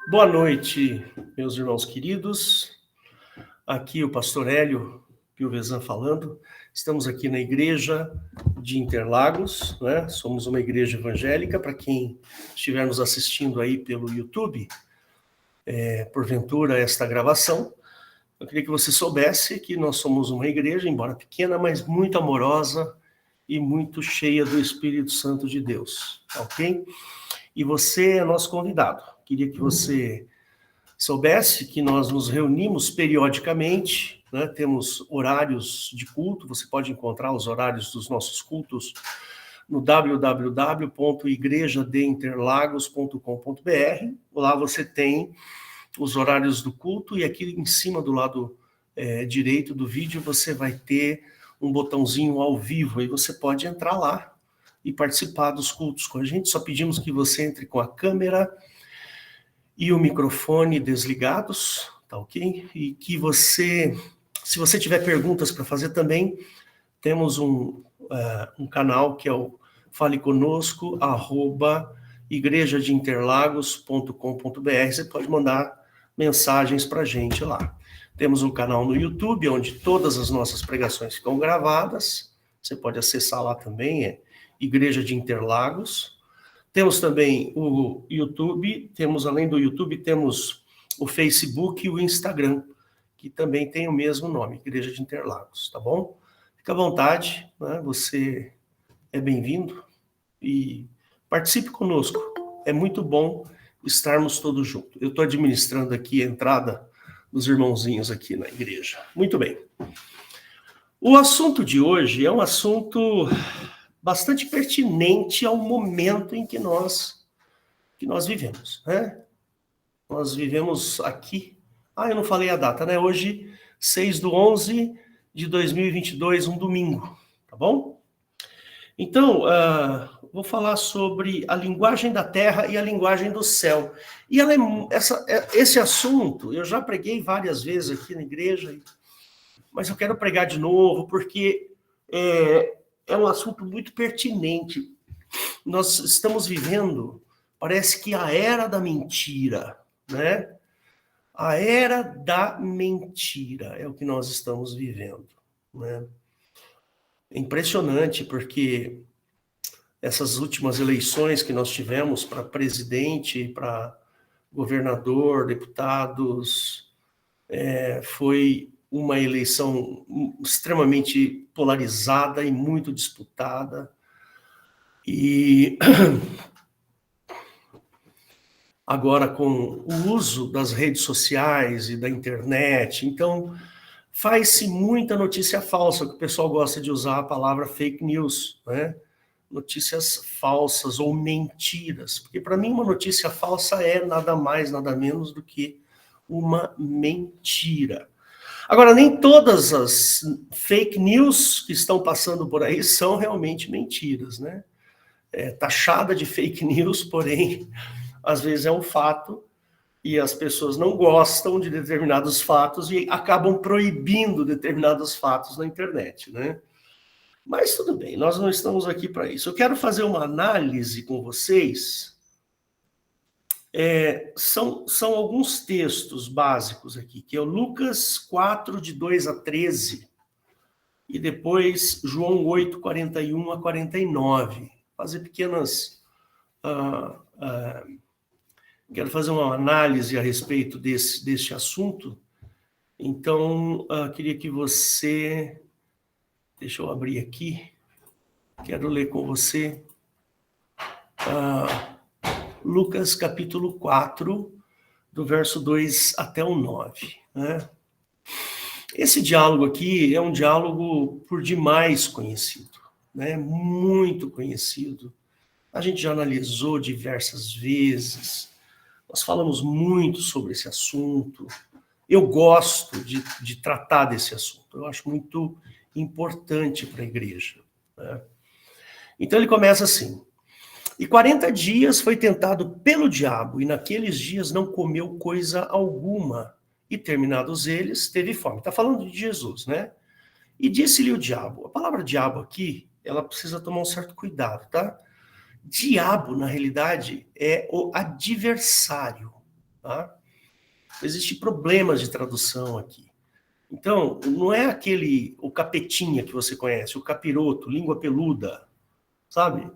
Boa noite, meus irmãos queridos. Aqui o pastor Hélio Piovesan falando. Estamos aqui na igreja de Interlagos, né? Somos uma igreja evangélica. Para quem estiver nos assistindo aí pelo YouTube, porventura esta gravação, eu queria que você soubesse que nós somos uma igreja, embora pequena, mas muito amorosa e muito cheia do Espírito Santo de Deus, ok? E você é nosso convidado. Queria que você soubesse que nós nos reunimos periodicamente, né? Temos horários de culto, você pode encontrar os horários dos nossos cultos no www.igrejadeinterlagos.com.br. Lá você tem os horários do culto e aqui em cima do lado direito do vídeo você vai ter um botãozinho ao vivo, aí você pode entrar lá e participar dos cultos com a gente. Só pedimos que você entre com a câmera e o microfone desligados, tá ok? E que você, se você tiver perguntas para fazer também, temos um canal que é o Fale Conosco, @igrejadeinterlagos.com.br. Você pode mandar mensagens para a gente lá. Temos um canal no YouTube, onde todas as nossas pregações ficam gravadas. Você pode acessar lá também, é Igreja de Interlagos. Temos também o YouTube, além do YouTube, temos o Facebook e o Instagram, que também tem o mesmo nome, Igreja de Interlagos, tá bom? Fica à vontade, né? Você é bem-vindo e participe conosco. É muito bom estarmos todos juntos. Eu estou administrando aqui a entrada dos irmãozinhos aqui na igreja. Muito bem. O assunto de hoje é um assunto bastante pertinente ao momento em que nós vivemos, né? Nós vivemos aqui... eu não falei a data, né? Hoje, 6/11/2022, um domingo, tá bom? Então, vou falar sobre a linguagem da terra e a linguagem do céu. E esse assunto, eu já preguei várias vezes aqui na igreja, mas eu quero pregar de novo, porque é um assunto muito pertinente. Nós estamos vivendo, parece que a era da mentira, né? A era da mentira é o que nós estamos vivendo, né? É impressionante, porque essas últimas eleições que nós tivemos para presidente, para governador, deputados, foi uma eleição extremamente polarizada e muito disputada. E agora com o uso das redes sociais e da internet, então faz-se muita notícia falsa, que o pessoal gosta de usar a palavra fake news, né? Notícias falsas ou mentiras, porque para mim uma notícia falsa é nada mais, nada menos do que uma mentira. Agora, nem todas as fake news que estão passando por aí são realmente mentiras, né? Taxada de fake news, porém, às vezes é um fato e as pessoas não gostam de determinados fatos e acabam proibindo determinados fatos na internet, né? Mas tudo bem, nós não estamos aqui para isso. Eu quero fazer uma análise com vocês. São alguns textos básicos aqui, que é o Lucas 4, de 2-13, e depois João 8, 41-49. Fazer pequenas... quero fazer uma análise a respeito deste assunto. Então, queria que você... Deixa eu abrir aqui. Quero ler com você Lucas capítulo 4, do verso 2 até o 9. Né? Esse diálogo aqui é um diálogo por demais conhecido, né? Muito conhecido. A gente já analisou diversas vezes, nós falamos muito sobre esse assunto. Eu gosto de tratar desse assunto, eu acho muito importante para a igreja, né? Então ele começa assim: e 40 dias foi tentado pelo diabo, e naqueles dias não comeu coisa alguma, e terminados eles, teve fome. Está falando de Jesus, né? E disse-lhe o diabo. A palavra diabo aqui, ela precisa tomar um certo cuidado, tá? Diabo, na realidade, é o adversário, tá? Existem problemas de tradução aqui. Então, não é o capetinha que você conhece, o capiroto, língua peluda, sabe?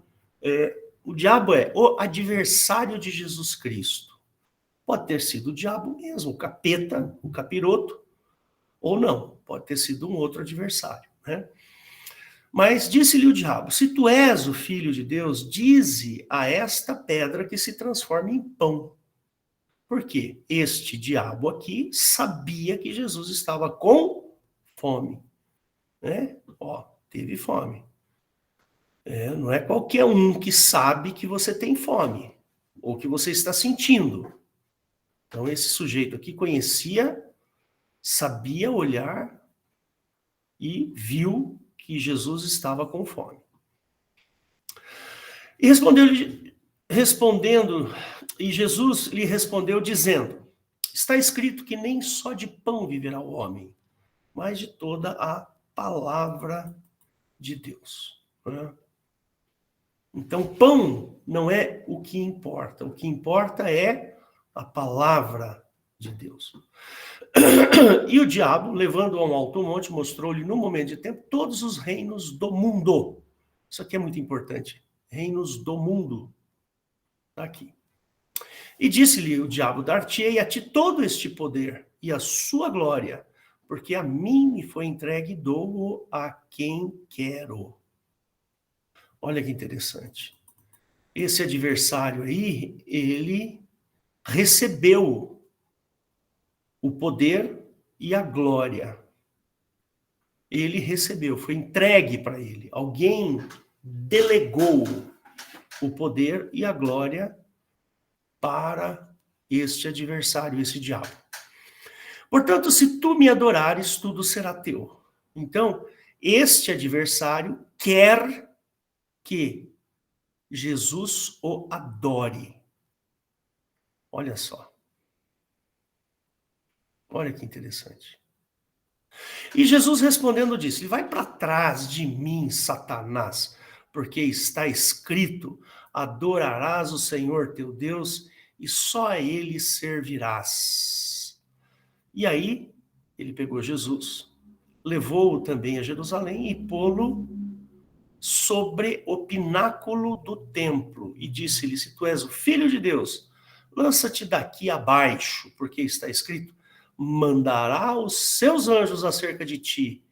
O diabo é o adversário de Jesus Cristo. Pode ter sido o diabo mesmo, o capeta, o capiroto, ou não. Pode ter sido um outro adversário, né? Mas disse-lhe o diabo: se tu és o filho de Deus, dize a esta pedra que se transforme em pão. Por quê? Este diabo aqui sabia que Jesus estava com fome, né? Ó, teve fome. Não é qualquer um que sabe que você tem fome, ou que você está sentindo. Então, esse sujeito aqui conhecia, sabia olhar e viu que Jesus estava com fome. E e Jesus lhe respondeu dizendo: está escrito que nem só de pão viverá o homem, mas de toda a palavra de Deus. Né? Então, pão não é o que importa. O que importa é a palavra de Deus. E o diabo, levando-o a um alto monte, mostrou-lhe, num momento de tempo, todos os reinos do mundo. Isso aqui é muito importante. Reinos do mundo. Está aqui. E disse-lhe o diabo: dar-te-ei a ti todo este poder e a sua glória, porque a mim me foi entregue e dou-o a quem quero. Olha que interessante. Esse adversário aí, ele recebeu o poder e a glória. Ele recebeu, foi entregue para ele. Alguém delegou o poder e a glória para este adversário, esse diabo. Portanto, se tu me adorares, tudo será teu. Então, este adversário quer que Jesus o adore. Olha só. Olha que interessante. E Jesus respondendo disse: vai para trás de mim, Satanás, porque está escrito: adorarás o Senhor teu Deus e só a ele servirás. E aí, ele pegou Jesus, levou-o também a Jerusalém e pô-lo sobre o pináculo do templo e disse-lhe: se tu és o filho de Deus, lança-te daqui abaixo, porque está escrito: mandará os seus anjos acerca de ti,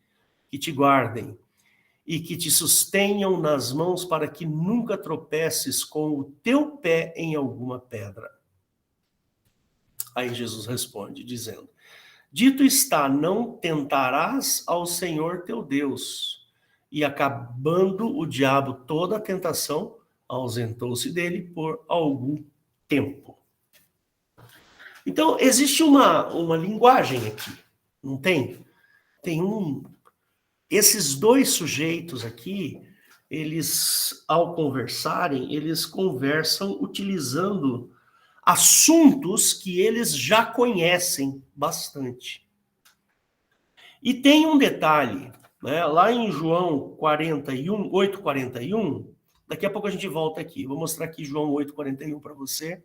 que te guardem e que te sustenham nas mãos para que nunca tropeces com o teu pé em alguma pedra. Aí Jesus responde, dizendo: dito está, não tentarás ao Senhor teu Deus. E acabando o diabo toda a tentação, ausentou-se dele por algum tempo. Então, existe uma linguagem aqui, não tem? Esses dois sujeitos aqui, eles, ao conversarem, eles conversam utilizando assuntos que eles já conhecem bastante. E tem um detalhe, né? Lá em João 41, 8:41, daqui a pouco a gente volta aqui. Vou mostrar aqui João 8:41 para você.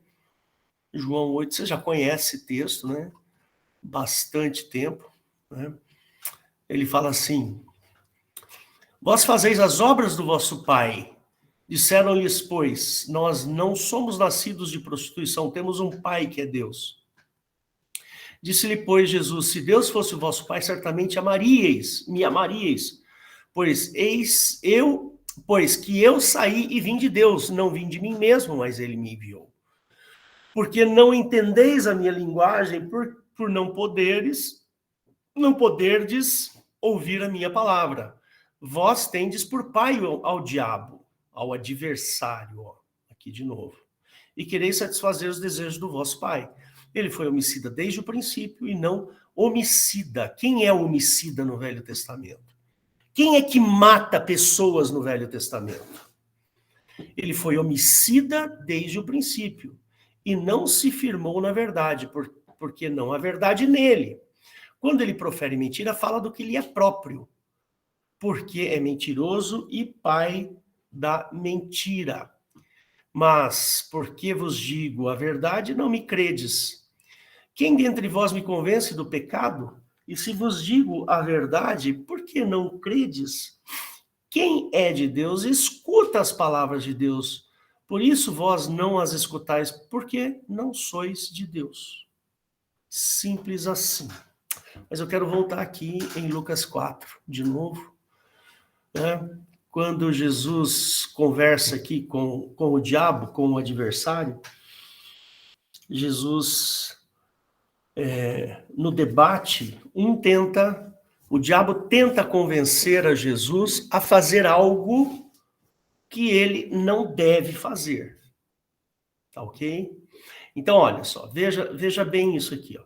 João 8, você já conhece esse texto, né? Bastante tempo, né? Ele fala assim: vós fazeis as obras do vosso pai. Disseram-lhes, pois, nós não somos nascidos de prostituição, temos um pai que é Deus. Disse-lhe, pois, Jesus: se Deus fosse o vosso pai, certamente me amaríeis, pois que eu saí e vim de Deus, não vim de mim mesmo, mas ele me enviou. Porque não entendeis a minha linguagem, por não poderdes ouvir a minha palavra. Vós tendes por pai ao diabo, ao adversário, ó, aqui de novo, e quereis satisfazer os desejos do vosso pai. Ele foi homicida desde o princípio e não homicida. Quem é homicida no Velho Testamento? Quem é que mata pessoas no Velho Testamento? Ele foi homicida desde o princípio e não se firmou na verdade, porque não há verdade nele. Quando ele profere mentira, fala do que lhe é próprio, porque é mentiroso e pai da mentira. Mas, porque vos digo a verdade, não me credes. Quem dentre vós me convence do pecado? E se vos digo a verdade, por que não credes? Quem é de Deus, escuta as palavras de Deus. Por isso vós não as escutais, porque não sois de Deus. Simples assim. Mas eu quero voltar aqui em Lucas 4, de novo. Né? Quando Jesus conversa aqui com o diabo, com o adversário, Jesus, no debate, o diabo tenta convencer a Jesus a fazer algo que ele não deve fazer. Tá ok? Então, olha só, veja bem isso aqui, ó.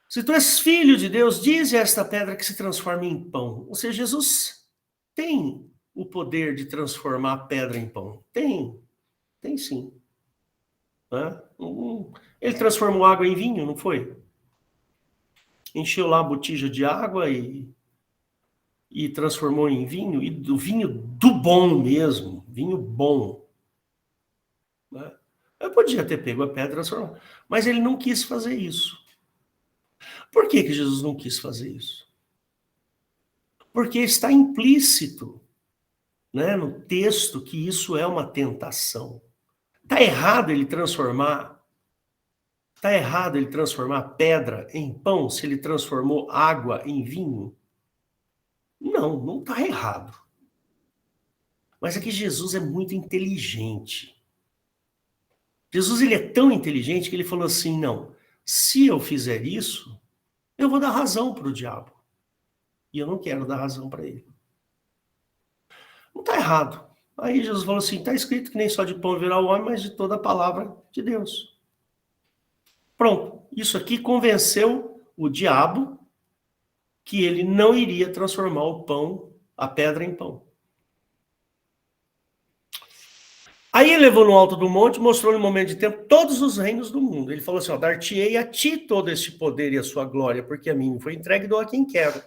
Se tu és filho de Deus, dize a esta pedra que se transforme em pão. Ou seja, Jesus tem o poder de transformar a pedra em pão. Tem sim. Né? Ele transformou água em vinho, não foi? Encheu lá a botija de água e transformou em vinho, e do vinho do bom mesmo, vinho bom. Né? Eu podia ter pego a pedra e transformado, mas ele não quis fazer isso. Por que Jesus não quis fazer isso? Porque está implícito, né, no texto que isso é uma tentação. Está errado ele transformar pedra em pão se ele transformou água em vinho? Não está errado. Mas é que Jesus é muito inteligente. Jesus ele é tão inteligente que ele falou assim, não, se eu fizer isso, eu vou dar razão para o diabo. E eu não quero dar razão para ele. Não está errado. Aí Jesus falou assim, está escrito que nem só de pão virá o homem, mas de toda a palavra de Deus. Pronto, isso aqui convenceu o diabo que ele não iria transformar o pão, a pedra em pão. Aí ele levou no alto do monte, mostrou no momento de tempo todos os reinos do mundo. Ele falou assim, ó, dar-te-ei a ti todo este poder e a sua glória, porque a mim foi entregue e dou a quem quero.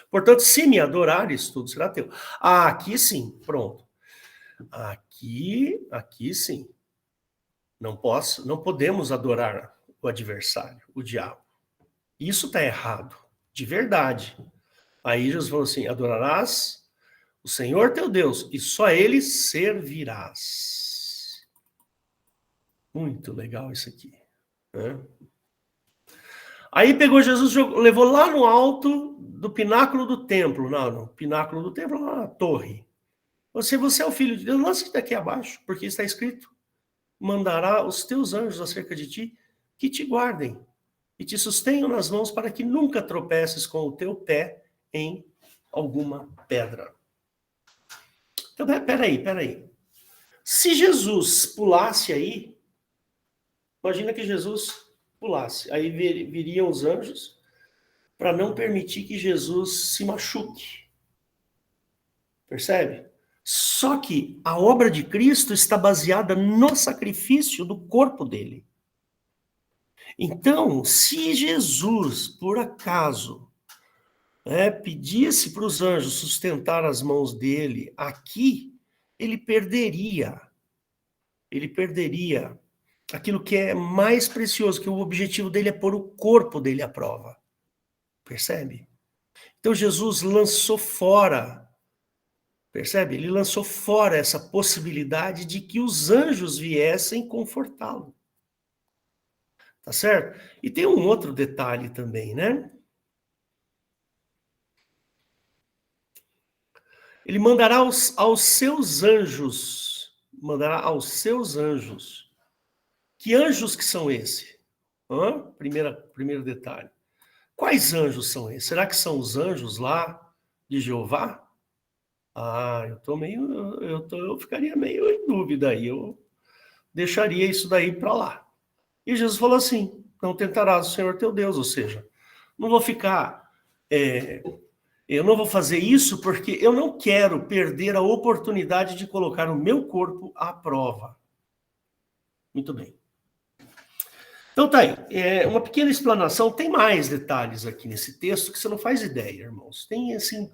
Portanto, se me adorares, tudo será teu. Ah, aqui sim, pronto. Aqui sim. Não podemos adorar o adversário, o diabo. Isso está errado, de verdade. Aí Jesus falou assim, adorarás o Senhor teu Deus, e só ele servirás. Muito legal isso aqui. Né? Aí pegou Jesus, levou lá no alto do pináculo do templo, no pináculo do templo, lá na torre. Você é o filho de Deus, lance daqui abaixo, porque está escrito, mandará os teus anjos acerca de ti, que te guardem, e te sustenham nas mãos para que nunca tropeces com o teu pé em alguma pedra. Então, peraí. Se Jesus pulasse aí, imagina que Jesus pulasse. Aí viriam os anjos para não permitir que Jesus se machuque. Percebe? Só que a obra de Cristo está baseada no sacrifício do corpo dele. Então, se Jesus, por acaso, pedisse para os anjos sustentar as mãos dele aqui, ele perderia aquilo que é mais precioso, que o objetivo dele é pôr o corpo dele à prova. Percebe? Então Jesus lançou fora, percebe? Ele lançou fora essa possibilidade de que os anjos viessem confortá-lo. Tá certo? E tem um outro detalhe também, né? Ele mandará aos seus anjos. Que anjos que são esses? Primeiro detalhe. Quais anjos são esses? Será que são os anjos lá de Jeová? Ah, eu ficaria meio em dúvida aí. Eu deixaria isso daí para lá. E Jesus falou assim, não tentarás o Senhor teu Deus, ou seja, não vou ficar... eu não vou fazer isso porque eu não quero perder a oportunidade de colocar o meu corpo à prova. Muito bem. Então tá aí, uma pequena explanação, tem mais detalhes aqui nesse texto que você não faz ideia, irmãos. Tem assim,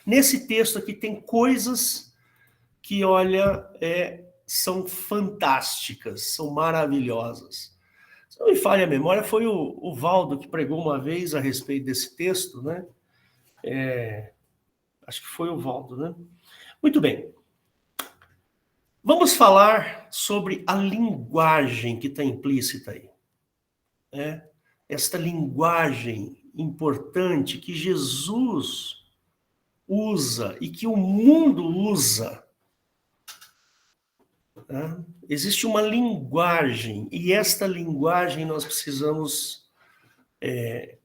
nesse texto aqui tem coisas que, olha, são fantásticas, são maravilhosas. Se não me falha a memória, foi o Valdo que pregou uma vez a respeito desse texto, né? Acho que foi o Valdo, né? Muito bem. Vamos falar sobre a linguagem que está implícita aí. Né? Esta linguagem importante que Jesus usa e que o mundo usa. Né? Existe uma linguagem, e esta linguagem nós precisamos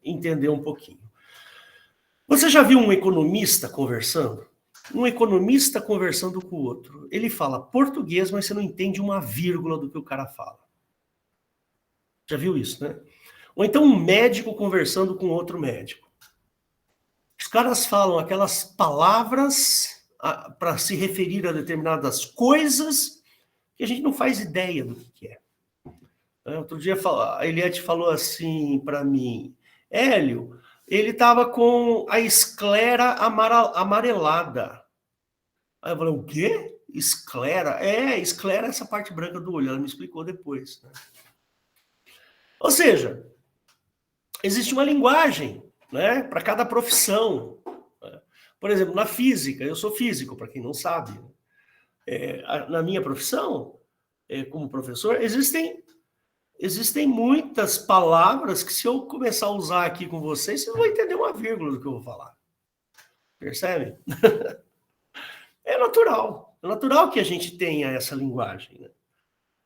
entender um pouquinho. Você já viu um economista conversando? Um economista conversando com o outro. Ele fala português, mas você não entende uma vírgula do que o cara fala. Já viu isso, né? Ou então um médico conversando com outro médico. Os caras falam aquelas palavras para se referir a determinadas coisas que a gente não faz ideia do que é. Outro dia a Eliette falou assim para mim, Hélio, ele estava com a esclera amarelada. Aí eu falei, o quê? Esclera? Esclera é essa parte branca do olho, ela me explicou depois. Né? Ou seja, existe uma linguagem, né, para cada profissão. Por exemplo, na física, eu sou físico, para quem não sabe. Na minha profissão, como professor, existem muitas palavras que se eu começar a usar aqui com vocês não vão entender uma vírgula do que eu vou falar. Percebe? É natural que a gente tenha essa linguagem. Né?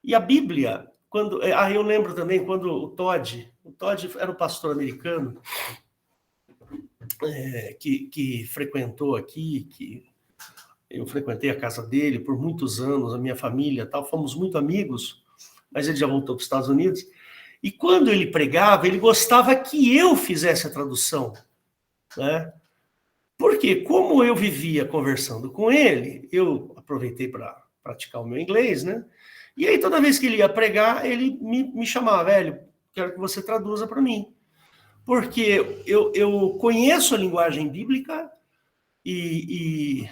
E a Bíblia, eu lembro também quando o Todd era um pastor americano que frequentou aqui, que eu frequentei a casa dele por muitos anos, a minha família, tal, fomos muito amigos, mas ele já voltou para os Estados Unidos. E quando ele pregava, ele gostava que eu fizesse a tradução, né? Porque como eu vivia conversando com ele, eu aproveitei para praticar o meu inglês, né? E aí toda vez que ele ia pregar, ele me chamava, velho, quero que você traduza para mim. Porque eu conheço a linguagem bíblica e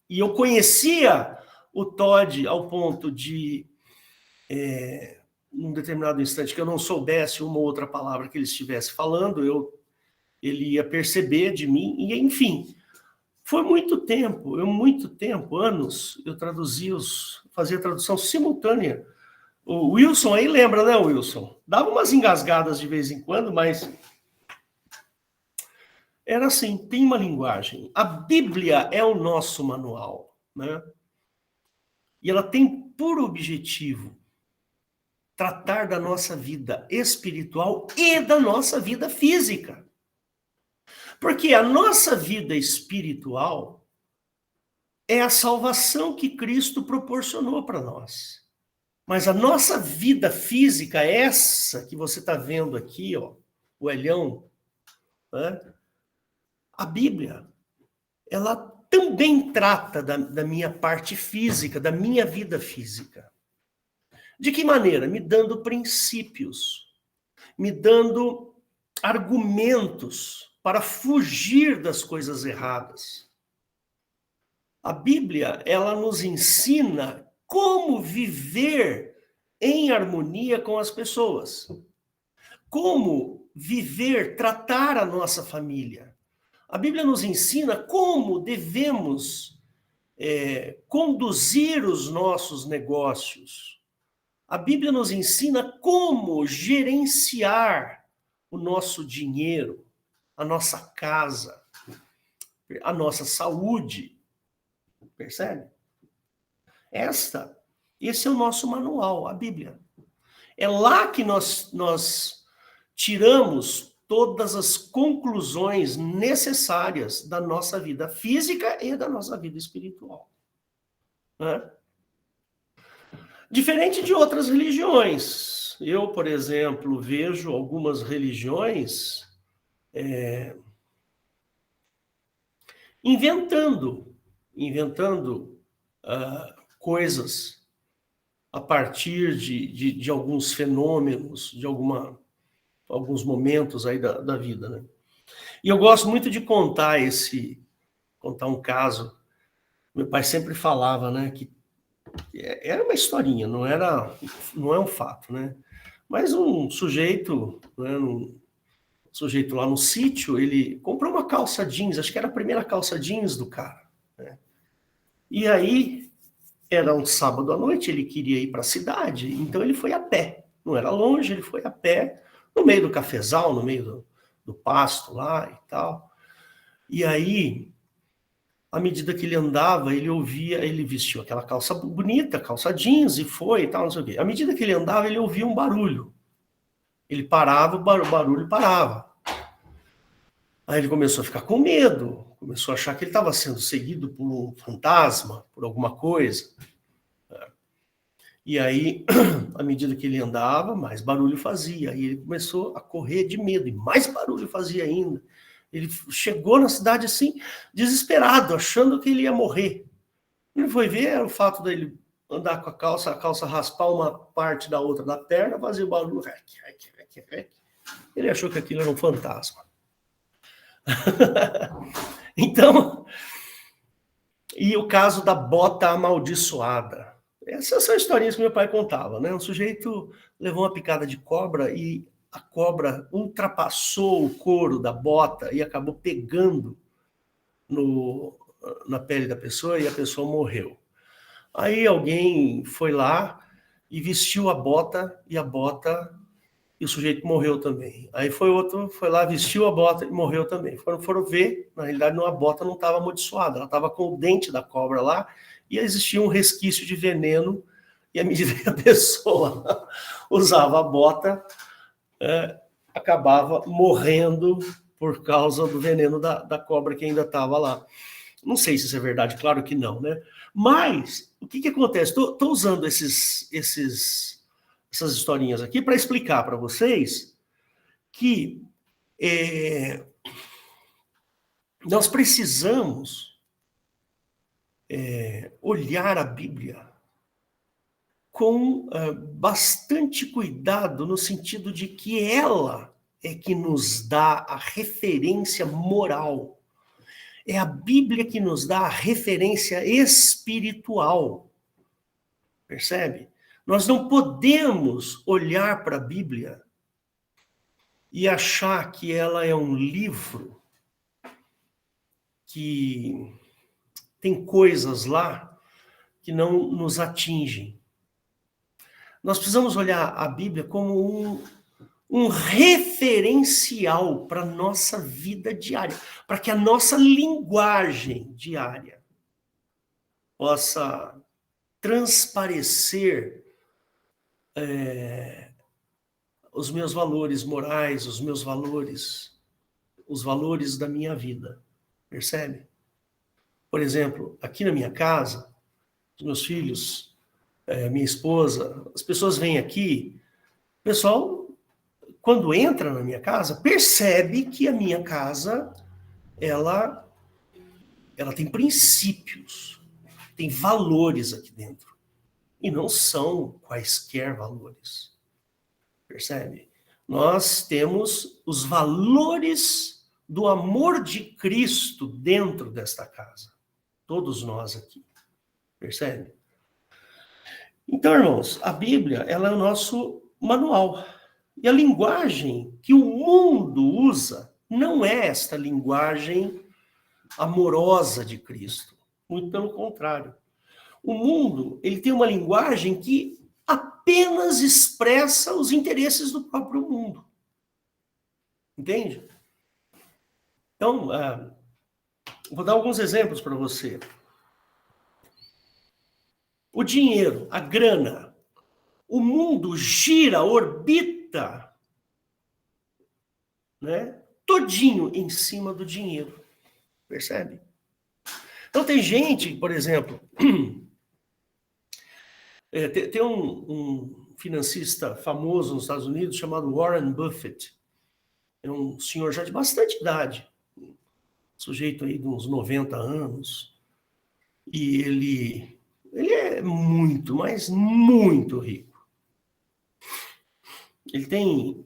eu conhecia o Todd ao ponto de, num determinado instante, que eu não soubesse uma ou outra palavra que ele estivesse falando, ele ia perceber de mim, e enfim, foi muito tempo, anos, eu fazia tradução simultânea. O Wilson aí lembra, né, Wilson? Dava umas engasgadas de vez em quando, mas era assim, tem uma linguagem. A Bíblia é o nosso manual, né? E ela tem por objetivo tratar da nossa vida espiritual e da nossa vida física. Porque a nossa vida espiritual é a salvação que Cristo proporcionou para nós. Mas a nossa vida física, essa que você está vendo aqui, ó, o Elhão, né? A Bíblia, ela também trata da minha parte física, da minha vida física. De que maneira? Me dando princípios, me dando argumentos para fugir das coisas erradas. A Bíblia, ela nos ensina como viver em harmonia com as pessoas. Como viver, tratar a nossa família. A Bíblia nos ensina como devemos conduzir os nossos negócios. A Bíblia nos ensina como gerenciar o nosso dinheiro, a nossa casa, a nossa saúde. Percebe? Esse é o nosso manual, a Bíblia. É lá que nós tiramos todas as conclusões necessárias da nossa vida física e da nossa vida espiritual. Né? Diferente de outras religiões. Eu, por exemplo, vejo algumas religiões inventando coisas a partir de alguns fenômenos, de alguns momentos aí da vida, né? E eu gosto muito de contar um caso. Meu pai sempre falava, né, que Era uma historinha, não é um fato, né? Mas um sujeito, né, sujeito lá no sítio, ele comprou uma calça jeans, acho que era a primeira calça jeans do cara, né? E aí, era um sábado à noite, ele queria ir para a cidade, então ele foi a pé. Não era longe, ele foi a pé, no meio do cafezal, no meio do pasto lá e tal. E aí, à medida que ele andava, ele vestiu aquela calça bonita, calça jeans, e foi e tal, não sei o quê. À medida que ele andava, ele ouvia um barulho. Ele parava, o barulho parava. Aí ele começou a ficar com medo, começou a achar que ele estava sendo seguido por um fantasma, por alguma coisa. E aí, à medida que ele andava, mais barulho fazia. Aí ele começou a correr de medo, e mais barulho fazia ainda. Ele chegou na cidade assim, desesperado, achando que ele ia morrer. Ele foi ver o fato dele andar com a calça raspar uma parte da outra da perna, fazer barulho. Ele achou que aquilo era um fantasma. Então, e o caso da bota amaldiçoada. Essas são historinhas que meu pai contava, né? Um sujeito levou uma picada de cobra e a cobra ultrapassou o couro da bota e acabou pegando na pele da pessoa e a pessoa morreu. Aí alguém foi lá e vestiu a bota e o sujeito morreu também. Aí foi outro, foi lá, vestiu a bota e morreu também. Foram ver, na realidade a bota não estava amaldiçoada, ela estava com o dente da cobra lá e existia um resquício de veneno, e à medida que a pessoa usava a bota, acabava morrendo por causa do veneno da cobra que ainda estava lá. Não sei se isso é verdade, claro que não, né? Mas, o que acontece? Estou usando essas historinhas aqui para explicar para vocês que nós precisamos olhar a Bíblia com bastante cuidado, no sentido de que ela é que nos dá a referência moral. É a Bíblia que nos dá a referência espiritual. Percebe? Nós não podemos olhar para a Bíblia e achar que ela é um livro que tem coisas lá que não nos atingem. Nós precisamos olhar a Bíblia como um referencial para a nossa vida diária, para que a nossa linguagem diária possa transparecer os meus valores morais, os valores da minha vida. Percebe? Por exemplo, aqui na minha casa, os meus filhos, minha esposa, as pessoas vêm aqui, o pessoal, quando entra na minha casa, percebe que a minha casa, ela tem princípios, tem valores aqui dentro. E não são quaisquer valores. Percebe? Nós temos os valores do amor de Cristo dentro desta casa. Todos nós aqui. Percebe? Então, irmãos, a Bíblia, ela é o nosso manual. E a linguagem que o mundo usa não é esta linguagem amorosa de Cristo. Muito pelo contrário. O mundo, ele tem uma linguagem que apenas expressa os interesses do próprio mundo. Entende? Então, vou dar alguns exemplos para você. O dinheiro, a grana, o mundo gira, orbita, né, todinho em cima do dinheiro. Percebe? Então tem gente, por exemplo, tem um financista famoso nos Estados Unidos chamado Warren Buffett. É um senhor já de bastante idade, sujeito aí de uns 90 anos, e ele é muito, mas muito rico. Ele tem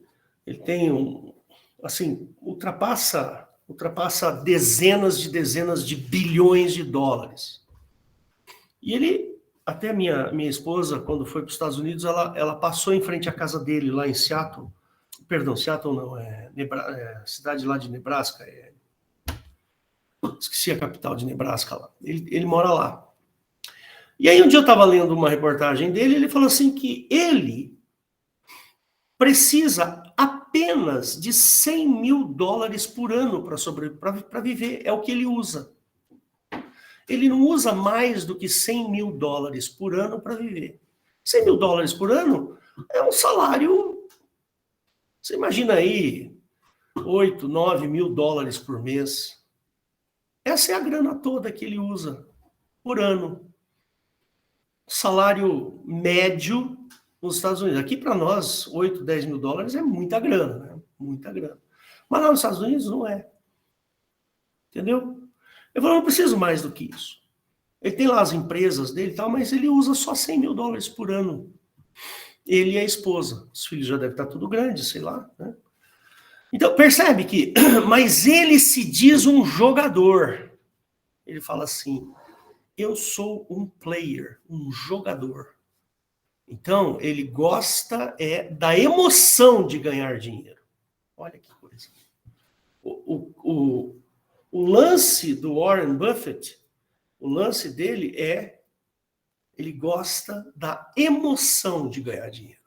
assim, ultrapassa dezenas de bilhões de dólares. E ele, Até minha esposa, quando foi para os Estados Unidos, ela passou em frente à casa dele, lá em Seattle. Perdão, Seattle não, cidade lá de Nebraska. Esqueci a capital de Nebraska lá. Ele mora lá. E aí um dia eu estava lendo uma reportagem dele, ele falou assim que ele precisa apenas de $100 mil por ano para viver. É o que ele usa. Ele não usa mais do que $100 mil por ano para viver. $100 mil por ano é um salário. Você imagina aí, 8, 9 mil dólares por mês. Essa é a grana toda que ele usa por ano. Salário médio nos Estados Unidos. Aqui para nós, 8, 10 mil dólares é muita grana, né? Muita grana. Mas lá nos Estados Unidos não é. Entendeu? Eu falo, não preciso mais do que isso. Ele tem lá as empresas dele e tal, mas ele usa só $100 mil por ano. Ele e a esposa. Os filhos já devem estar tudo grandes, sei lá, né? Então, percebe que... Mas ele se diz um jogador. Ele fala assim, eu sou um player, um jogador. Então, ele gosta da emoção de ganhar dinheiro. Olha que coisa. O lance do Warren Buffett, o lance dele ele gosta da emoção de ganhar dinheiro.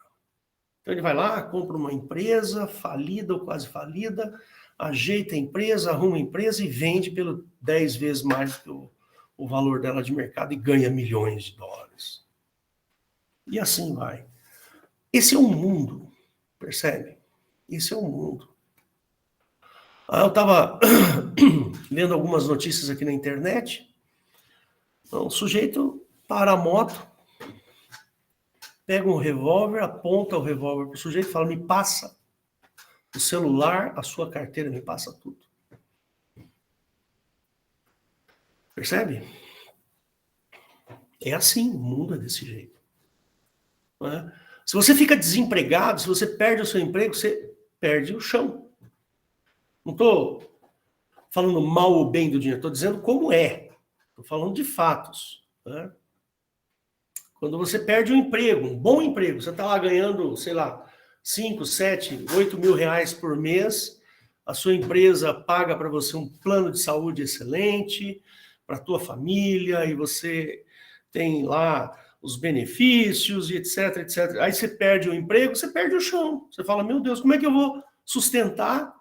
Então ele vai lá, compra uma empresa falida ou quase falida, ajeita a empresa, arruma a empresa e vende pelo 10 vezes mais do que o valor dela de mercado e ganha milhões de dólares. E assim vai. Esse é um mundo, percebe? Esse é um mundo. Eu estava lendo algumas notícias aqui na internet. Então, o sujeito para a moto, pega um revólver, aponta o revólver para o sujeito e fala, me passa o celular, a sua carteira, me passa tudo. Percebe? É assim, o mundo é desse jeito. Não é? Se você fica desempregado, se você perde o seu emprego, você perde o chão. Não estou falando mal ou bem do dinheiro, estou dizendo como é. Estou falando de fatos. Né? Quando você perde um emprego, um bom emprego, você está lá ganhando, sei lá, 5, 7, 8 mil reais por mês, a sua empresa paga para você um plano de saúde excelente, para a tua família, e você tem lá os benefícios, e etc, etc. Aí você perde o emprego, você perde o chão. Você fala, meu Deus, como é que eu vou sustentar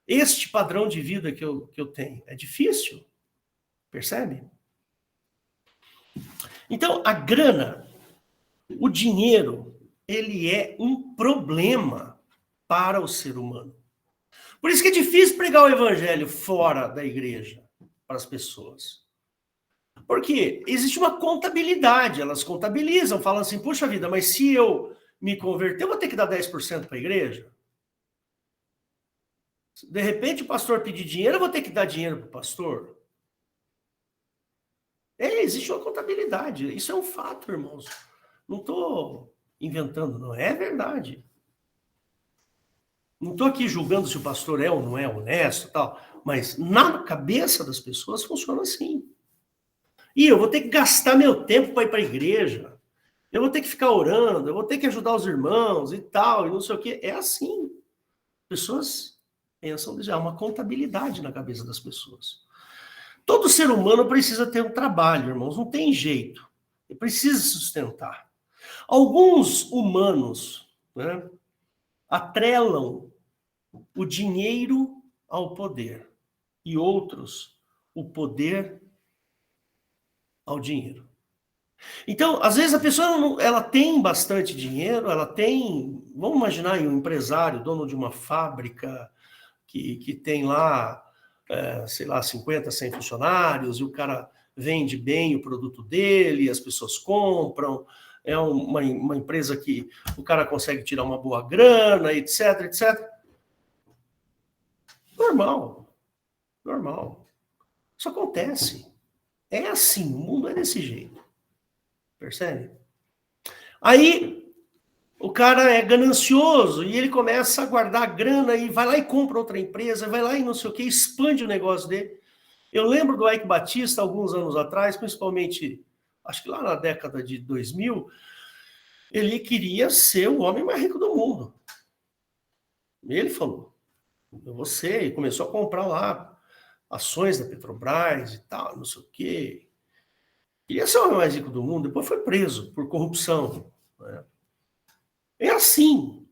este padrão de vida que eu tenho? É difícil, percebe? Então, a grana, o dinheiro, ele é um problema para o ser humano. Por isso que é difícil pregar o evangelho fora da igreja para as pessoas. Porque existe uma contabilidade, elas contabilizam, falam assim, puxa vida, mas se eu me converter, eu vou ter que dar 10% para a igreja? De repente o pastor pedir dinheiro, eu vou ter que dar dinheiro para o pastor? Existe uma contabilidade, isso é um fato, irmãos. Não estou inventando, não é verdade. Não estou aqui julgando se o pastor é ou não é honesto e tal, mas na cabeça das pessoas funciona assim. E eu vou ter que gastar meu tempo para ir para a igreja, eu vou ter que ficar orando, eu vou ter que ajudar os irmãos e tal, e não sei o quê. É assim. Pessoas pensam, há uma contabilidade na cabeça das pessoas. Todo ser humano precisa ter um trabalho, irmãos, não tem jeito. Ele precisa se sustentar. Alguns humanos, né, atrelam o dinheiro ao poder e outros o poder ao dinheiro. Então, às vezes a pessoa ela tem bastante dinheiro, ela tem, vamos imaginar aí um empresário, dono de uma fábrica que tem lá, sei lá, 50, 100 funcionários, e o cara vende bem o produto dele, as pessoas compram, é uma empresa que o cara consegue tirar uma boa grana, etc, etc. Normal. Isso acontece. É assim, o mundo é desse jeito. Percebe? Aí, o cara é ganancioso e ele começa a guardar grana e vai lá e compra outra empresa, vai lá e não sei o que, expande o negócio dele. Eu lembro do Ike Batista, alguns anos atrás, principalmente acho que lá na década de 2000, ele queria ser o homem mais rico do mundo. Ele falou, eu vou ser, e começou a comprar lá ações da Petrobras e tal, não sei o quê. Queria ser o homem mais rico do mundo, depois foi preso por corrupção. Né? É assim.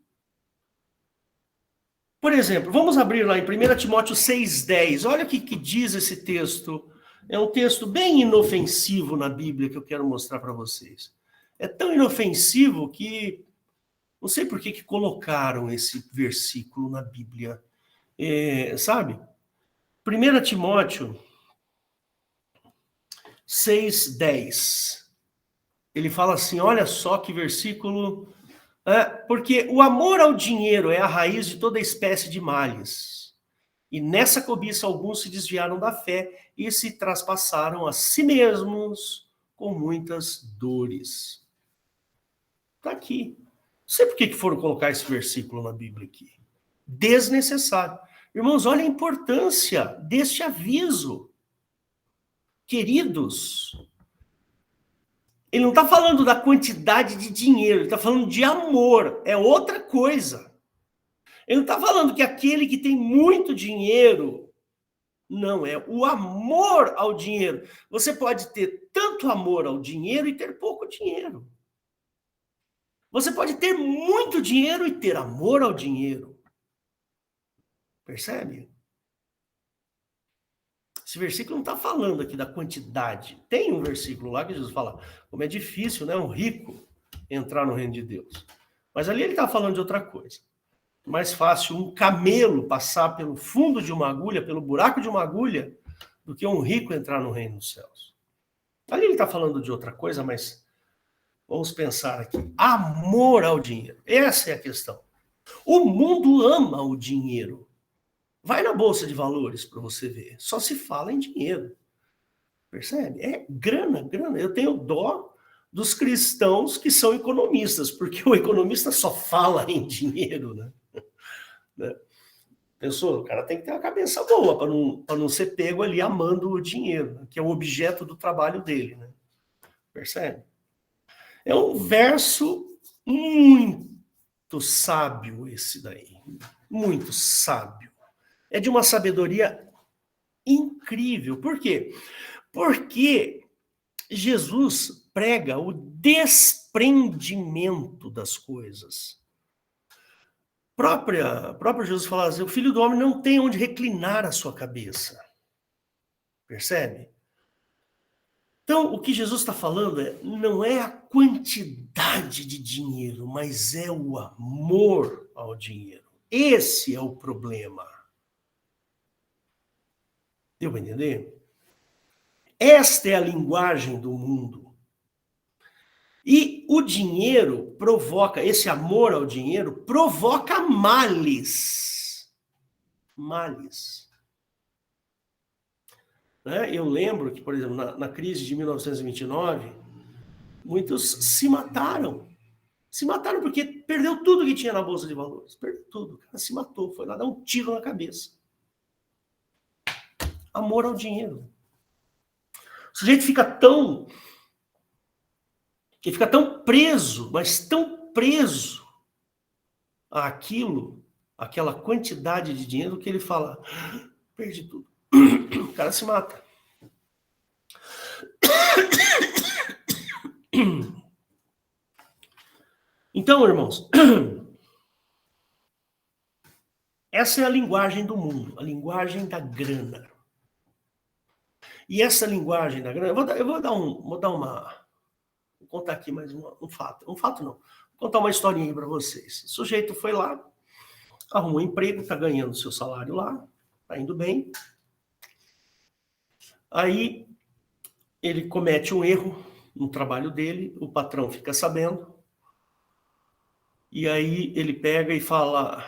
Por exemplo, vamos abrir lá em 1 Timóteo 6,10. Olha o que diz esse texto. É um texto bem inofensivo na Bíblia que eu quero mostrar para vocês. É tão inofensivo que não sei por que colocaram esse versículo na Bíblia. Sabe? 1 Timóteo 6,10. Ele fala assim, olha só que versículo... porque o amor ao dinheiro é a raiz de toda espécie de males. E nessa cobiça alguns se desviaram da fé e se traspassaram a si mesmos com muitas dores. Está aqui. Não sei por que foram colocar esse versículo na Bíblia aqui. Desnecessário. Irmãos, olha a importância deste aviso. Queridos, ele não está falando da quantidade de dinheiro, ele está falando de amor. É outra coisa. Ele não está falando que aquele que tem muito dinheiro, não, é o amor ao dinheiro. Você pode ter tanto amor ao dinheiro e ter pouco dinheiro. Você pode ter muito dinheiro e ter amor ao dinheiro. Percebe? Esse versículo não está falando aqui da quantidade. Tem um versículo lá que Jesus fala, como é difícil, né, um rico entrar no reino de Deus. Mas ali ele está falando de outra coisa. Mais fácil um camelo passar pelo fundo de uma agulha, pelo buraco de uma agulha, do que um rico entrar no reino dos céus. Ali ele está falando de outra coisa, mas vamos pensar aqui. Amor ao dinheiro. Essa é a questão. O mundo ama o dinheiro. Vai na Bolsa de Valores para você ver. Só se fala em dinheiro. Percebe? É grana, grana. Eu tenho dó dos cristãos que são economistas, porque o economista só fala em dinheiro, né? Pensou? O cara tem que ter uma cabeça boa para não ser pego ali amando o dinheiro, né? Que é o objeto do trabalho dele, né? Percebe? É um verso muito sábio esse daí. Muito sábio. É de uma sabedoria incrível. Por quê? Porque Jesus prega o desprendimento das coisas. Próprio Jesus fala assim, o filho do homem não tem onde reclinar a sua cabeça. Percebe? Então, o que Jesus está falando não é a quantidade de dinheiro, mas é o amor ao dinheiro. Esse é o problema. Deu para entender? Esta é a linguagem do mundo. E o dinheiro provoca, esse amor ao dinheiro provoca males. Males. Né? Eu lembro que, por exemplo, na crise de 1929, muitos se mataram. Se mataram porque perdeu tudo que tinha na Bolsa de Valores. Perdeu tudo. O cara se matou, foi lá dar um tiro na cabeça. Amor ao dinheiro. O sujeito fica tão preso, mas tão preso àquilo, àquela quantidade de dinheiro, que ele fala, perdi tudo. O cara se mata. Então, irmãos, essa é a linguagem do mundo, a linguagem da grana. E essa linguagem da grana, vou contar aqui mais um fato não, vou contar uma historinha para vocês. O sujeito foi lá, arrumou um emprego, está ganhando seu salário lá, está indo bem. Aí ele comete um erro no trabalho dele, o patrão fica sabendo, e aí ele pega e fala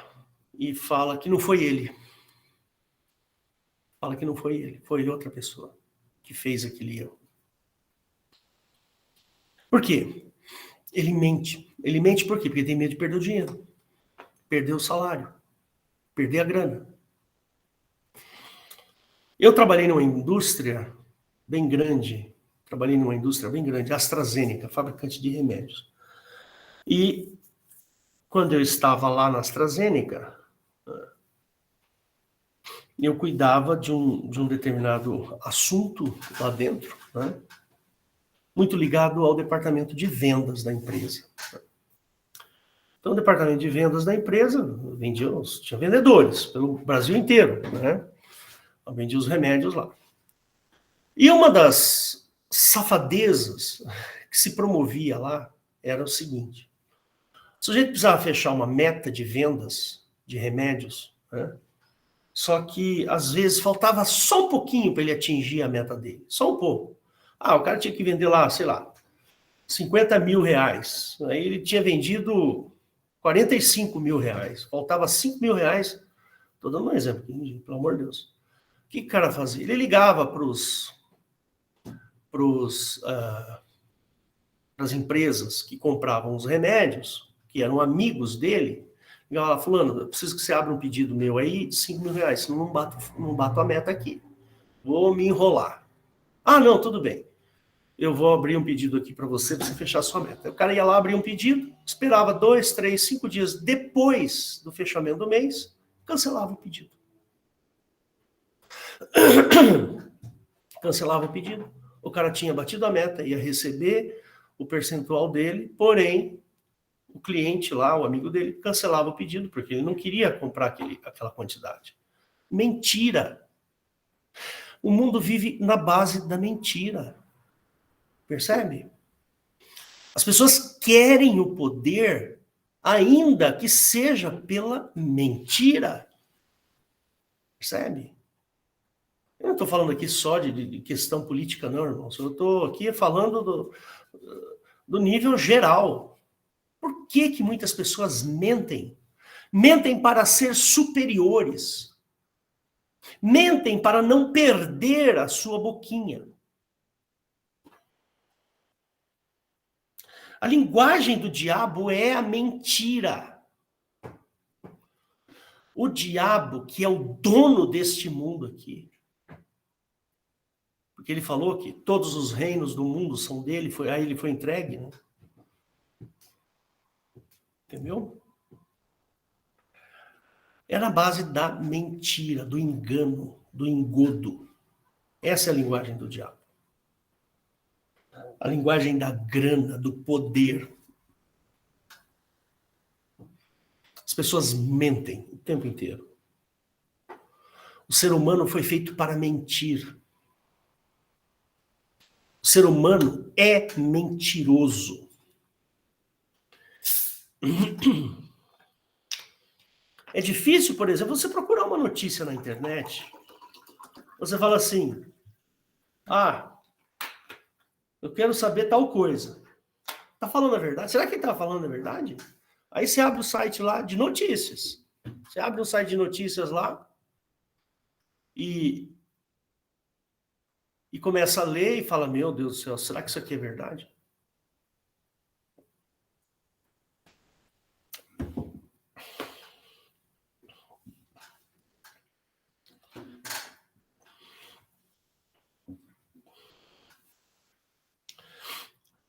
que não foi ele. Fala que não foi ele, foi outra pessoa que fez aquele erro. Por quê? Ele mente. Ele mente por quê? Porque tem medo de perder o dinheiro, perder o salário, perder a grana. Eu trabalhei numa indústria bem grande, trabalhei numa indústria bem grande, AstraZeneca, fabricante de remédios. E quando eu estava lá na AstraZeneca, eu cuidava de um determinado assunto lá dentro, né? Muito ligado ao departamento de vendas da empresa. Então, o departamento de vendas da empresa tinha vendedores pelo Brasil inteiro, né? Eu vendia os remédios lá. E uma das safadezas que se promovia lá era o seguinte: o sujeito precisava fechar uma meta de vendas de remédios, né? Só que, às vezes, faltava só um pouquinho para ele atingir a meta dele. Só um pouco. O cara tinha que vender lá, sei lá, 50 mil reais. Aí ele tinha vendido 45 mil reais. Faltava 5 mil reais. Estou dando um exemplo aqui, pelo amor de Deus. O que o cara fazia? Ele ligava para as empresas que compravam os remédios, que eram amigos dele, e ela fulano, eu preciso que você abra um pedido meu aí de 5 mil reais, senão não bato a meta aqui. Vou me enrolar. Não, tudo bem. Eu vou abrir um pedido aqui para você fechar a sua meta. O cara ia lá, abrir um pedido, esperava 2, 3, 5 dias depois do fechamento do mês, cancelava o pedido. Cancelava o pedido. O cara tinha batido a meta, ia receber o percentual dele, porém, o cliente lá, o amigo dele, cancelava o pedido, porque ele não queria comprar aquela quantidade. Mentira! O mundo vive na base da mentira. Percebe? As pessoas querem o poder, ainda que seja pela mentira. Percebe? Eu não estou falando aqui só de questão política, não, irmãos. Eu estou aqui falando do nível geral. Por que muitas pessoas mentem? Mentem para ser superiores. Mentem para não perder a sua boquinha. A linguagem do diabo é a mentira. O diabo, que é o dono deste mundo aqui, porque ele falou que todos os reinos do mundo são dele, aí ele foi entregue, né? Entendeu? É na base da mentira, do engano, do engodo. Essa é a linguagem do diabo. A linguagem da grana, do poder. As pessoas mentem o tempo inteiro. O ser humano foi feito para mentir. O ser humano é mentiroso. É difícil, por exemplo, você procurar uma notícia na internet, você fala assim, eu quero saber tal coisa. Tá falando a verdade? Será que ele tá falando a verdade? Aí você abre o site lá de notícias. Você abre um site de notícias lá e começa a ler e fala, meu Deus do céu, será que isso aqui é verdade?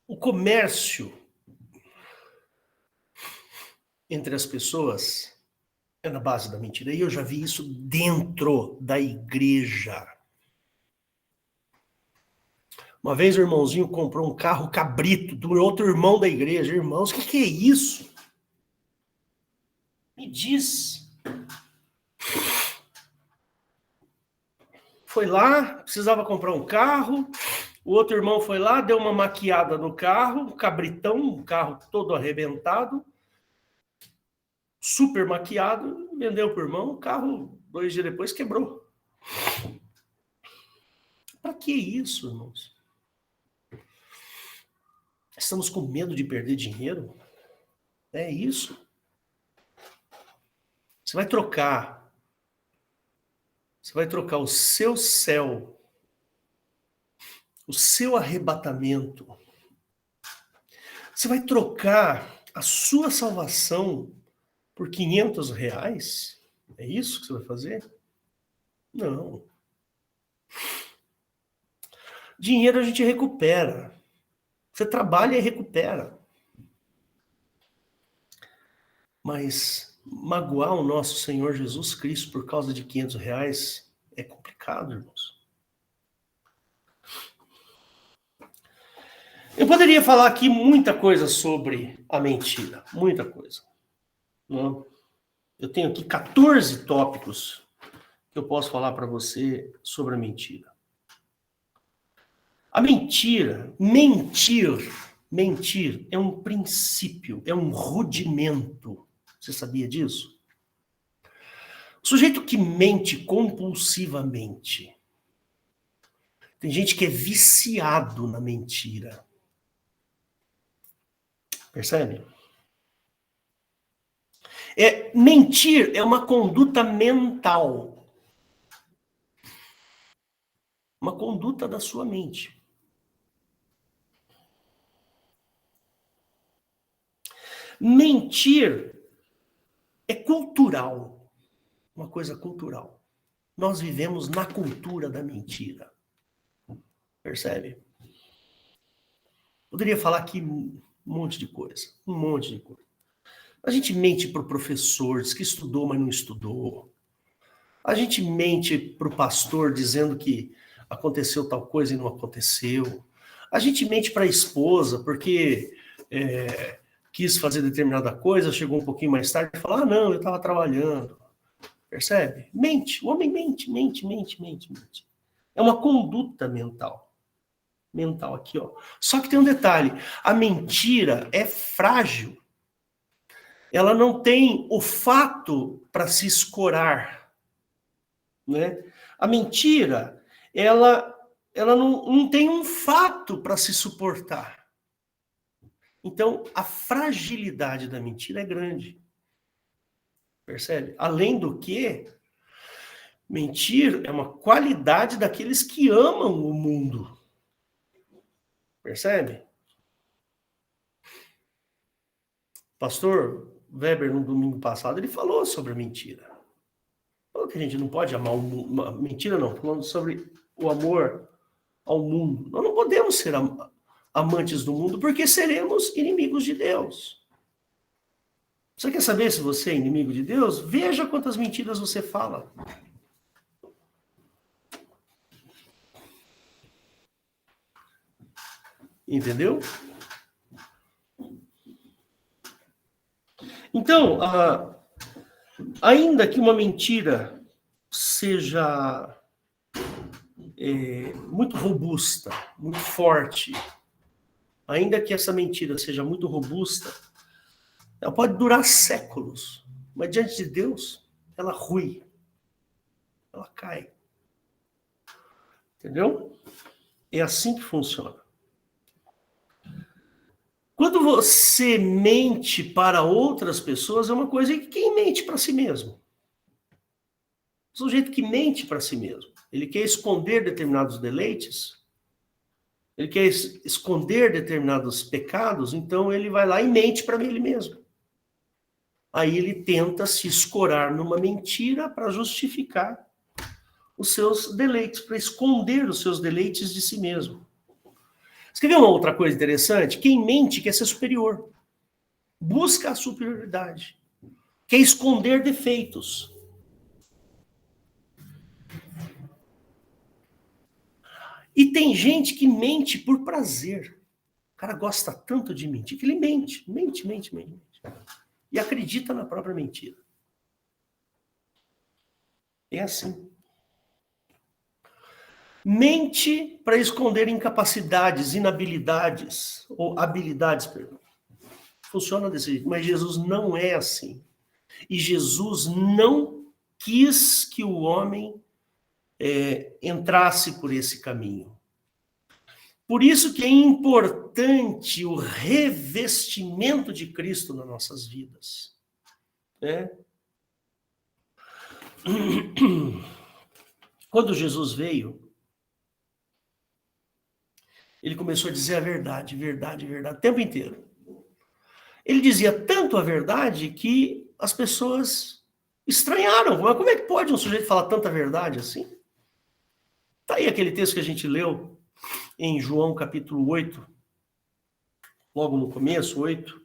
O comércio entre as pessoas é na base da mentira. E eu já vi isso dentro da igreja. Uma vez o irmãozinho comprou um carro cabrito do outro irmão da igreja. Irmãos, o que é isso? Me diz. Foi lá, precisava comprar um carro. O outro irmão foi lá, deu uma maquiada no carro, um cabritão, um carro todo arrebentado, super maquiado, vendeu para o irmão, o carro, 2 dias depois, quebrou. Para que isso, irmãos? Estamos com medo de perder dinheiro? É isso. Você vai trocar o seu céu, o seu arrebatamento. Você vai trocar a sua salvação por 500 reais? É isso que você vai fazer? Não. Dinheiro a gente recupera. Você trabalha e recupera. Mas magoar o nosso Senhor Jesus Cristo por causa de R$ 500 é complicado, irmãos. Eu poderia falar aqui muita coisa sobre a mentira. Muita coisa. Não? Eu tenho aqui 14 tópicos que eu posso falar para você sobre a mentira. A mentira, mentir é um princípio, é um rudimento. Você sabia disso? O sujeito que mente compulsivamente, tem gente que é viciado na mentira. Percebe? Mentir é uma conduta mental. Uma conduta da sua mente. Mentir é cultural. Uma coisa cultural. Nós vivemos na cultura da mentira. Percebe? Poderia falar aqui um monte de coisa. Um monte de coisa. A gente mente para o professor, diz que estudou, mas não estudou. A gente mente para o pastor dizendo que aconteceu tal coisa e não aconteceu. A gente mente para a esposa porque quis fazer determinada coisa, chegou um pouquinho mais tarde e falou, não, eu estava trabalhando. Percebe? Mente. O homem mente. É uma conduta mental. Mental aqui, ó. Só que tem um detalhe. A mentira é frágil. Ela não tem o fato para se escorar, né? A mentira, ela não tem um fato para se suportar. Então, a fragilidade da mentira é grande. Percebe? Além do que, mentir é uma qualidade daqueles que amam o mundo. Percebe? Pastor Weber, no domingo passado, ele falou sobre a mentira. Falou que a gente não pode amar o mundo. Mentira não, falando sobre o amor ao mundo. Nós não podemos ser amantes do mundo porque seremos inimigos de Deus. Você quer saber se você é inimigo de Deus? Veja quantas mentiras você fala. Entendeu? Então, ainda que uma mentira seja muito robusta, muito forte, ainda que essa mentira seja muito robusta, ela pode durar séculos, mas diante de Deus, ela rui, ela cai. Entendeu? É assim que funciona. Quando você mente para outras pessoas, é uma coisa que quem mente para si mesmo? O sujeito que mente para si mesmo. Ele quer esconder determinados deleites, ele quer esconder determinados pecados, então ele vai lá e mente para ele mesmo. Aí ele tenta se escorar numa mentira para justificar os seus deleites, para esconder os seus deleites de si mesmo. Você quer ver uma outra coisa interessante? Quem mente quer ser superior. Busca a superioridade. Quer esconder defeitos. E tem gente que mente por prazer. O cara gosta tanto de mentir que ele mente. Mente. E acredita na própria mentira. É assim. Mente para esconder incapacidades, inabilidades, ou habilidades, perdão. Funciona desse jeito, mas Jesus não é assim. E Jesus não quis que o homem entrasse por esse caminho. Por isso que é importante o revestimento de Cristo nas nossas vidas. Né? Quando Jesus veio, ele começou a dizer a verdade, o tempo inteiro. Ele dizia tanto a verdade que as pessoas estranharam. Mas como é que pode um sujeito falar tanta verdade assim? Tá aí aquele texto que a gente leu em João capítulo 8, logo no começo, 8,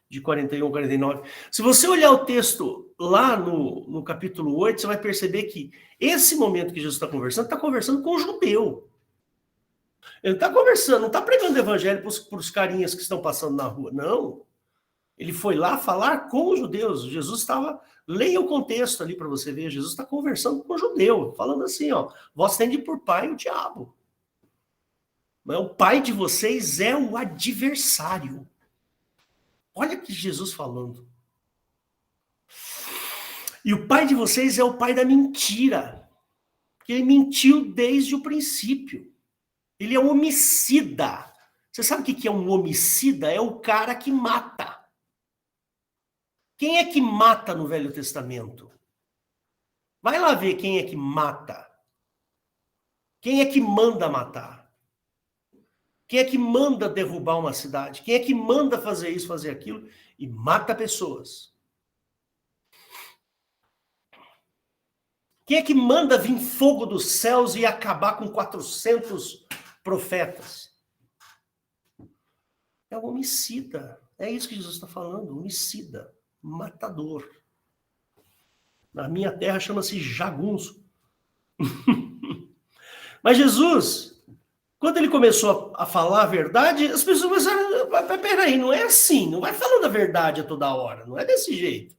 de 41 a 49. Se você olhar o texto lá no capítulo 8, você vai perceber que esse momento que Jesus está conversando com um judeu. Ele está conversando, não está pregando evangelho para os carinhas que estão passando na rua, não. Ele foi lá falar com os judeus. Jesus estava... Leia o contexto ali para você ver. Jesus está conversando com o judeu, falando assim, ó, vós tende por pai o diabo. O pai de vocês é o adversário. Olha que Jesus falando. E o pai de vocês é o pai da mentira. Porque ele mentiu desde o princípio. Ele é um homicida. Você sabe o que é um homicida? É o cara que mata. Quem é que mata no Velho Testamento? Vai lá ver quem é que mata. Quem é que manda matar? Quem é que manda derrubar uma cidade? Quem é que manda fazer isso, fazer aquilo e mata pessoas? Quem é que manda vir fogo dos céus e acabar com 400 profetas? É um homicida. É isso que Jesus está falando, homicida, matador. Na minha terra chama-se jagunço. Mas Jesus, quando ele começou a falar a verdade, as pessoas começaram, peraí, não é assim, não vai falando a verdade a toda hora, não é desse jeito.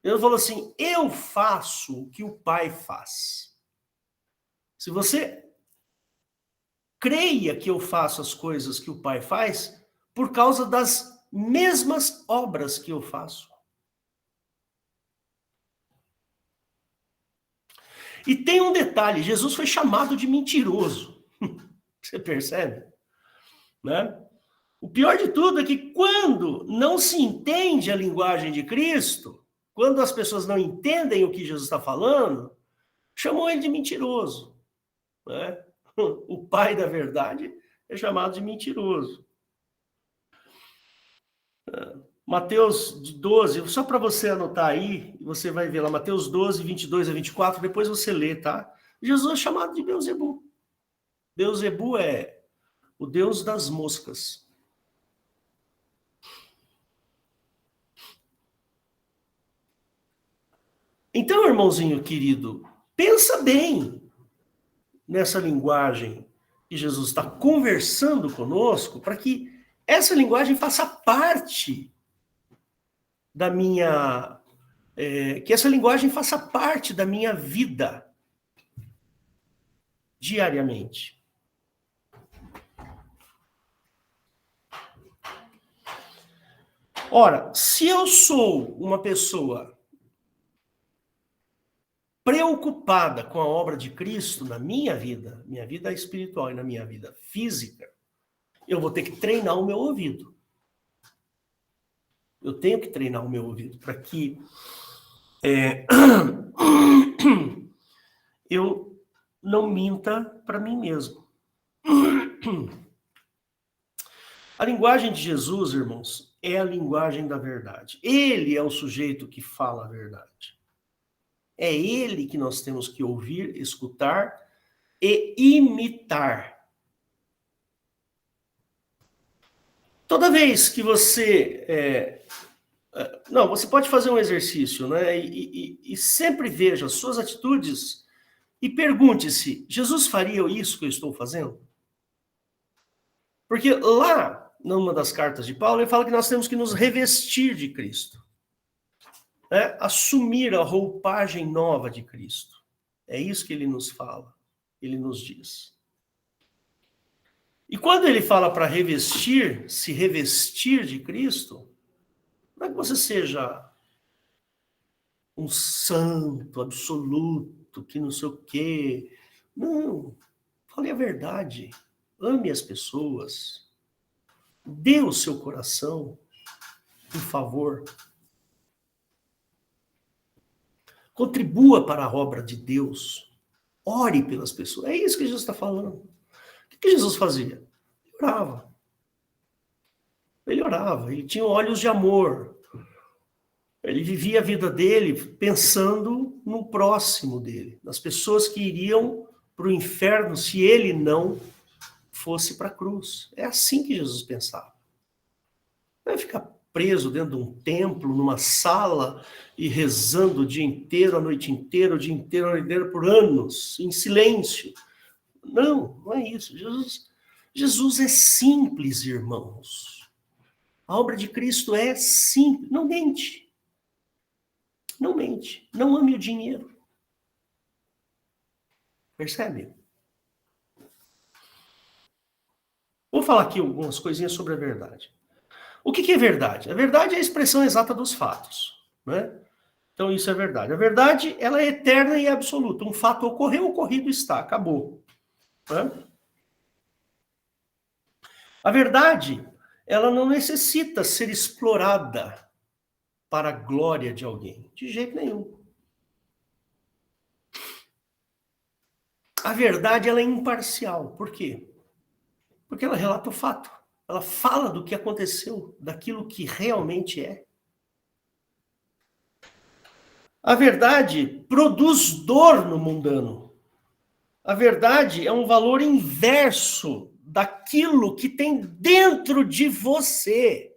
Ele falou assim, eu faço o que o Pai faz. Se você creia que eu faço as coisas que o Pai faz, por causa das mesmas obras que eu faço. E tem um detalhe, Jesus foi chamado de mentiroso. Você percebe? Né? O pior de tudo é que quando não se entende a linguagem de Cristo, quando as pessoas não entendem o que Jesus está falando, chamam ele de mentiroso. Né? O pai da verdade é chamado de mentiroso. Mateus 12, só para você anotar aí, você vai ver lá, Mateus 12, 22 a 24, depois você lê, tá? Jesus é chamado de Beelzebu. Beelzebu é o deus das moscas. Então, irmãozinho querido, pensa bem nessa linguagem que Jesus está conversando conosco, para que essa linguagem faça parte da minha... que essa linguagem faça parte da minha vida diariamente. Ora, se eu sou uma pessoa preocupada com a obra de Cristo na minha vida espiritual e na minha vida física, eu vou ter que treinar o meu ouvido. Eu tenho que treinar o meu ouvido para que eu não minta para mim mesmo. A linguagem de Jesus, irmãos, é a linguagem da verdade. Ele é o sujeito que fala a verdade. É ele que nós temos que ouvir, escutar e imitar. Toda vez que você... não, você pode fazer um exercício, né? E sempre veja as suas atitudes e pergunte-se, Jesus faria isso que eu estou fazendo? Porque lá, numa das cartas de Paulo, ele fala que nós temos que nos revestir de Cristo. Né? Assumir a roupagem nova de Cristo. É isso que ele nos fala, ele nos diz. E quando ele fala para revestir, se revestir de Cristo, não é que você seja um santo absoluto, que não sei o quê. Não, fale a verdade. Ame as pessoas. Dê o seu coração, por favor. Contribua para a obra de Deus. Ore pelas pessoas. É isso que Jesus está falando. O que Jesus fazia? Ele orava. Ele orava. Ele tinha olhos de amor. Ele vivia a vida dele pensando no próximo dele, nas pessoas que iriam para o inferno se ele não fosse para a cruz. É assim que Jesus pensava. Não é ficar preso dentro de um templo, numa sala, e rezando o dia inteiro, a noite inteira, o dia inteiro, a noite inteira, por anos, em silêncio. Não, não é isso. Jesus é simples, irmãos. A obra de Cristo é simples. Não mente. Não mente. Não ame o dinheiro. Percebe? Vou falar aqui algumas coisinhas sobre a verdade. O que é verdade? A verdade é a expressão exata dos fatos, né? Então isso é verdade. A verdade, ela é eterna e absoluta. Um fato ocorreu, ocorrido está, acabou. Né? A verdade, ela não necessita ser explorada para a glória de alguém, de jeito nenhum. A verdade, ela é imparcial. Por quê? Porque ela relata o fato. Ela fala do que aconteceu, daquilo que realmente é. A verdade produz dor no mundano. A verdade é um valor inverso daquilo que tem dentro de você.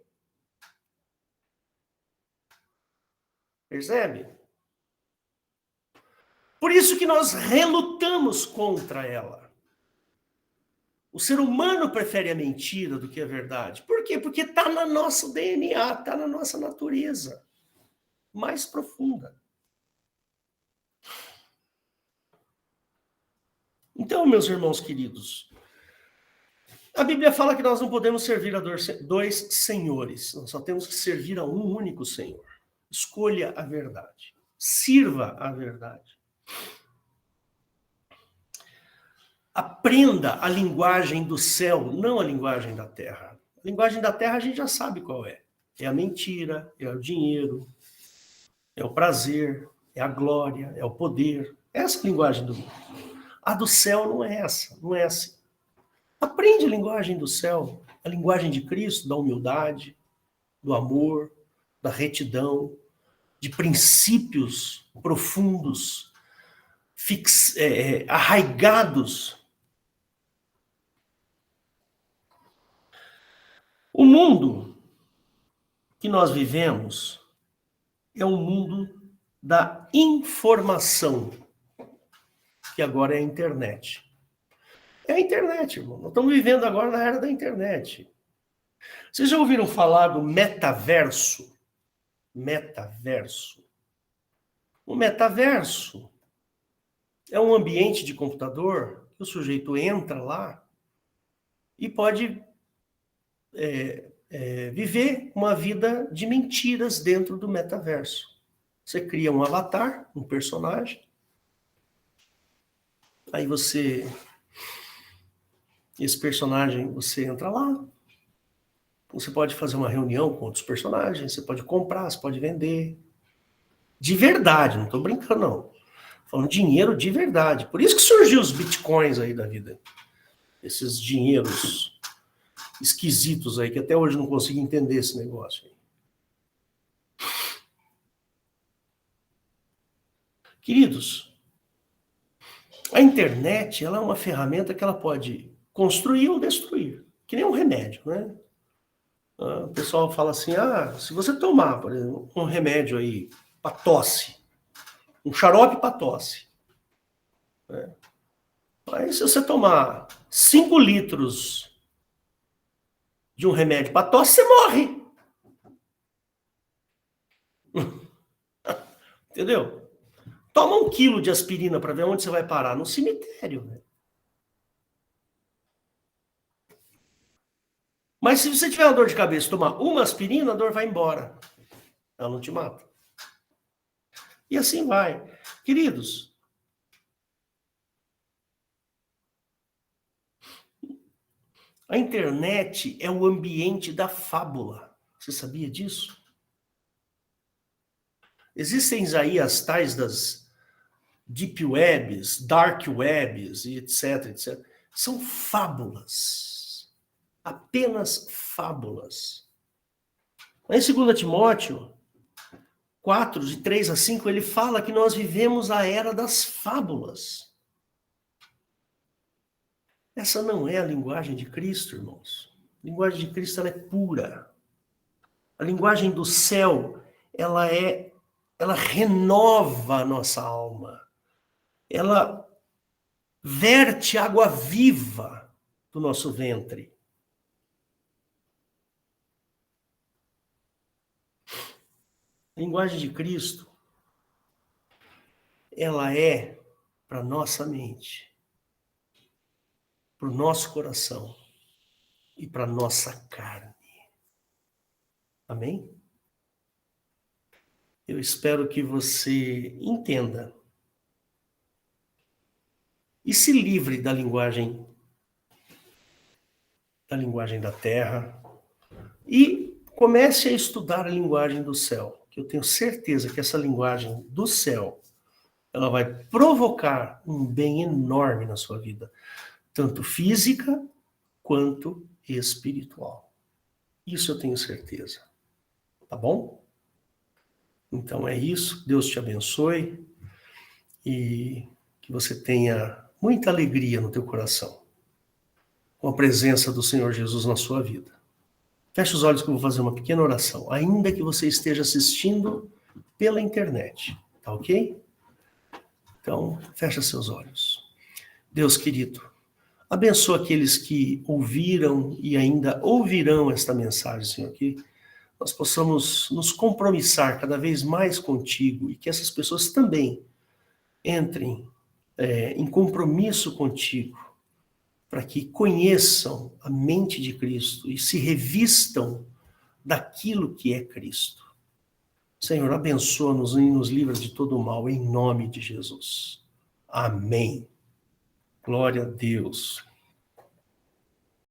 Percebe? Por isso que nós relutamos contra ela. O ser humano prefere a mentira do que a verdade. Por quê? Porque está no nosso DNA, está na nossa natureza mais profunda. Então, meus irmãos queridos, a Bíblia fala que nós não podemos servir a dois senhores. Nós só temos que servir a um único Senhor. Escolha a verdade. Sirva a verdade. Aprenda a linguagem do céu, não a linguagem da terra. A linguagem da terra a gente já sabe qual é. É a mentira, é o dinheiro, é o prazer, é a glória, é o poder. Essa é a linguagem do mundo. A do céu não é essa, não é assim. Aprende a linguagem do céu, a linguagem de Cristo, da humildade, do amor, da retidão, de princípios profundos, arraigados. O mundo que nós vivemos é um mundo da informação, que agora é a internet. É a internet, irmão. Nós estamos vivendo agora na era da internet. Vocês já ouviram falar do metaverso? Metaverso. O metaverso é um ambiente de computador que o sujeito entra lá e pode viver uma vida de mentiras dentro do metaverso. Você cria um avatar, um personagem, aí esse personagem, você entra lá, você pode fazer uma reunião com outros personagens, você pode comprar, você pode vender. De verdade, não estou brincando, não. Falando dinheiro de verdade. Por isso que surgiu os bitcoins aí da vida. Esses dinheiros esquisitos aí, que até hoje não consigo entender esse negócio aí. Queridos, a internet, ela é uma ferramenta que ela pode construir ou destruir. Que nem um remédio, né? O pessoal fala assim, se você tomar, por exemplo, um remédio aí para tosse, um xarope para tosse, né? Aí se você tomar 5 litros de um remédio para tosse, você morre. Entendeu? Toma 1 quilo de aspirina para ver onde você vai parar. No cemitério, né? Mas se você tiver uma dor de cabeça e tomar uma aspirina, a dor vai embora. Ela não te mata. E assim vai. Queridos, a internet é o ambiente da fábula. Você sabia disso? Existem aí as tais das deep webs, dark webs e etc, etc. São fábulas. Apenas fábulas. Em 2 Timóteo 4, de 3 a 5, ele fala que nós vivemos a era das fábulas. Essa não é a linguagem de Cristo, irmãos. A linguagem de Cristo ela é pura. A linguagem do céu, ela renova a nossa alma. Ela verte água viva do nosso ventre. A linguagem de Cristo, ela é para nossa mente, para o nosso coração e para nossa carne. Amém? Eu espero que você entenda e se livre da linguagem da terra e comece a estudar a linguagem do céu, que eu tenho certeza que essa linguagem do céu, ela vai provocar um bem enorme na sua vida, tanto física quanto espiritual. Isso eu tenho certeza. Tá bom? Então é isso. Deus te abençoe e que você tenha muita alegria no teu coração com a presença do Senhor Jesus na sua vida. Feche os olhos que eu vou fazer uma pequena oração, ainda que você esteja assistindo pela internet, tá ok? Então, fecha seus olhos. Deus querido, abençoa aqueles que ouviram e ainda ouvirão esta mensagem, Senhor, que nós possamos nos compromissar cada vez mais contigo e que essas pessoas também entrem em compromisso contigo, para que conheçam a mente de Cristo e se revistam daquilo que é Cristo. Senhor, abençoa-nos e nos livra de todo o mal, em nome de Jesus. Amém. Glória a Deus.